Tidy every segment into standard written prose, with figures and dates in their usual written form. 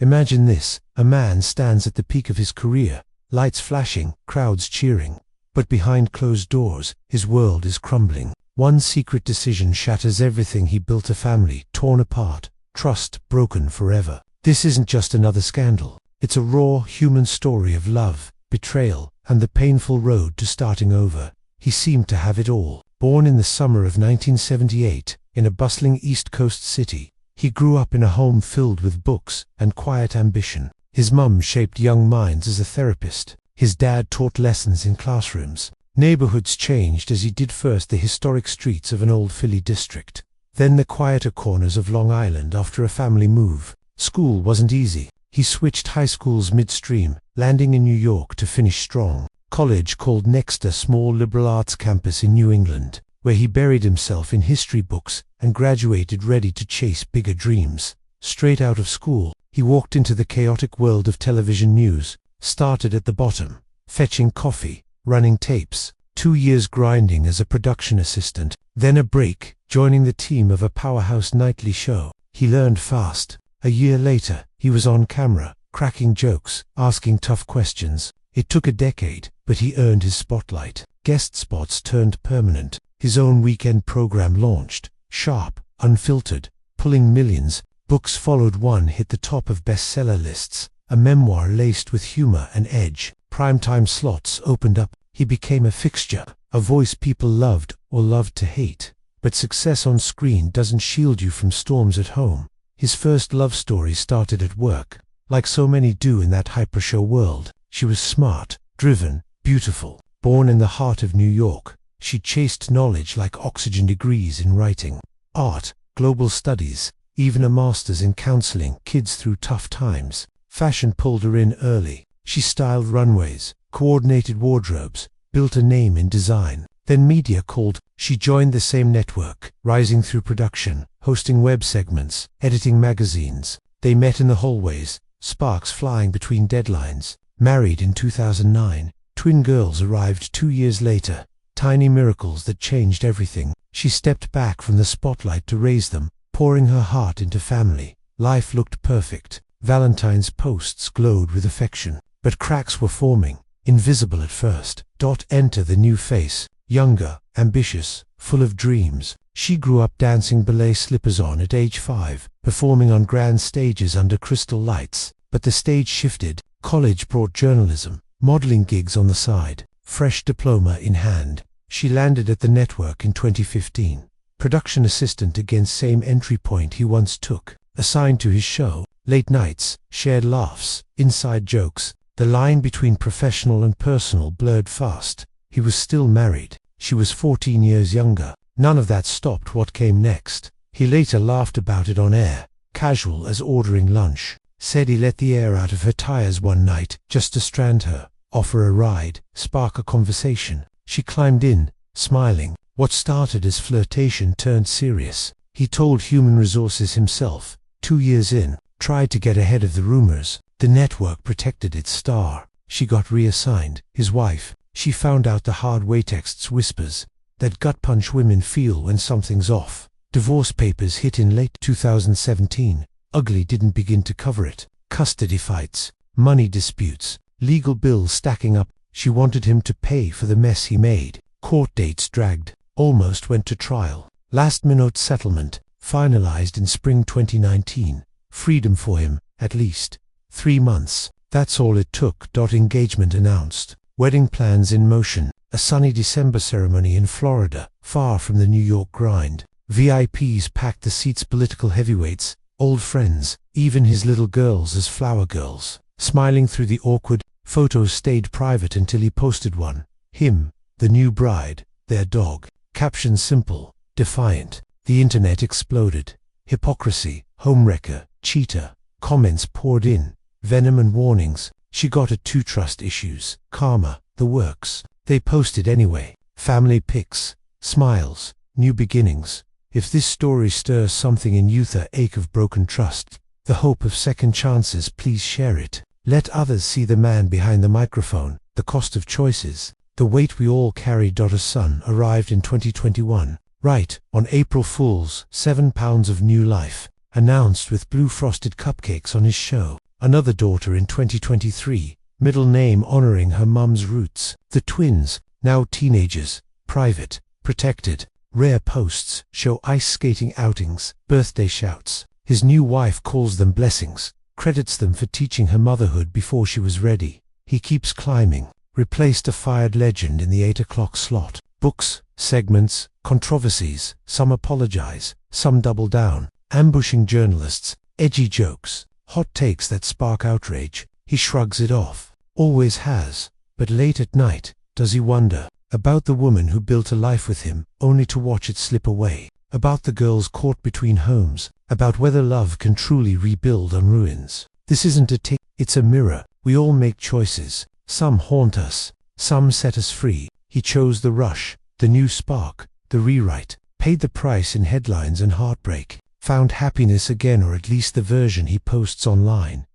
Imagine this: a man stands at the peak of his career, lights flashing, crowds cheering. But behind closed doors, his world is crumbling. One secret decision shatters everything he built: a family torn apart, trust broken forever. This isn't just another scandal. It's a raw, human story of love, betrayal, and the painful road to starting over. He seemed to have it all. Born in the summer of 1978, in a bustling East Coast city, he grew up in a home filled with books and quiet ambition. His mum shaped young minds as a therapist. His dad taught lessons in classrooms. Neighborhoods changed as he did: first the historic streets of an old Philly district, then the quieter corners of Long Island after a family move. School wasn't easy. He switched high schools midstream, landing in New York to finish strong. College called next: a small liberal arts campus in New England, where he buried himself in history books and graduated ready to chase bigger dreams. Straight out of school, he walked into the chaotic world of television news, started at the bottom, fetching coffee, running tapes, 2 years grinding as a production assistant, then a break, joining the team of a powerhouse nightly show. He learned fast. A year later, he was on camera, cracking jokes, asking tough questions. It took a decade, but he earned his spotlight. Guest spots turned permanent. His own weekend program launched, sharp, unfiltered, pulling millions. Books followed. One hit the top of bestseller lists, a memoir laced with humor and edge. Primetime slots opened up. He became a fixture, a voice people loved or loved to hate. But success on screen doesn't shield you from storms at home. His first love story started at work. Like so many do in that hyper-show world, she was smart, driven, beautiful. Born in the heart of New York, she chased knowledge like oxygen: degrees in writing, art, global studies, even a master's in counseling kids through tough times. Fashion pulled her in early. She styled runways, coordinated wardrobes, built a name in design. Then media called. She joined the same network, rising through production, hosting web segments, editing magazines. They met in the hallways, sparks flying between deadlines. Married in 2009, twin girls arrived 2 years later. Tiny miracles that changed everything. She stepped back from the spotlight to raise them, pouring her heart into family. Life looked perfect. Valentine's posts glowed with affection. But cracks were forming, invisible at first. Enter the new face, younger, ambitious, full of dreams. She grew up dancing ballet slippers on at age 5, performing on grand stages under crystal lights. But the stage shifted. College brought journalism, modeling gigs on the side, fresh diploma in hand. She landed at the network in 2015. Production assistant again, same entry point he once took. Assigned to his show, late nights, shared laughs, inside jokes. The line between professional and personal blurred fast. He was still married. She was 14 years younger. None of that stopped what came next. He later laughed about it on air, casual as ordering lunch. Said he let the air out of her tires one night just to strand her, offer a ride, spark a conversation. She climbed in, smiling. What started as flirtation turned serious. He told Human Resources himself, 2 years in, tried to get ahead of the rumors. The network protected its star. She got reassigned. His wife. She found out the hard way: texts, whispers, that gut punch women feel when something's off. Divorce papers hit in late 2017. Ugly didn't begin to cover it. Custody fights, money disputes, legal bills stacking up. She wanted him to pay for the mess he made. Court dates dragged. Almost went to trial. Last-minute settlement, finalized in spring 2019. Freedom for him, at least. 3 months. That's all it took. Engagement announced. Wedding plans in motion. A sunny December ceremony in Florida, far from the New York grind. VIPs packed the seats: political heavyweights, old friends, even his little girls as flower girls. Smiling through the awkward, photos stayed private until he posted one. Him, the new bride, their dog. Caption simple, defiant. The internet exploded. Hypocrisy, homewrecker, cheater. Comments poured in. Venom and warnings. She got it too: trust issues, karma, the works. They posted anyway. Family pics, smiles, new beginnings. If this story stirs something in you, the ache of broken trust, the hope of second chances, please share it. Let others see the man behind the microphone, the cost of choices, the weight we all carry. A son arrived in 2021. Right, on April Fool's, 7 pounds of new life, announced with blue frosted cupcakes on his show. Another daughter in 2023, middle name honoring her mum's roots. The twins, now teenagers, private, protected, rare posts show ice skating outings, birthday shouts. His new wife calls them blessings, credits them for teaching her motherhood before she was ready. He keeps climbing, replaced a fired legend in the 8 o'clock slot. Books, segments, controversies, some apologize, some double down, ambushing journalists, edgy jokes, hot takes that spark outrage. He shrugs it off. Always has. But late at night, does he wonder about the woman who built a life with him, only to watch it slip away, about the girls caught between homes, about whether love can truly rebuild on ruins. This isn't a tick, it's a mirror. We all make choices. Some haunt us, some set us free. He chose the rush, the new spark, the rewrite, paid the price in headlines and heartbreak, found happiness again, or at least the version he posts online.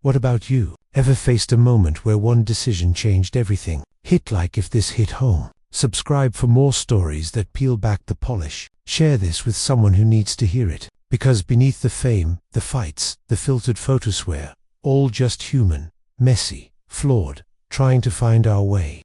What about you? Ever faced a moment where one decision changed everything? Hit like if this hit home. Subscribe for more stories that peel back the polish. Share this with someone who needs to hear it. Because beneath the fame, the fights, the filtered photoswear, all just human, messy, flawed, trying to find our way.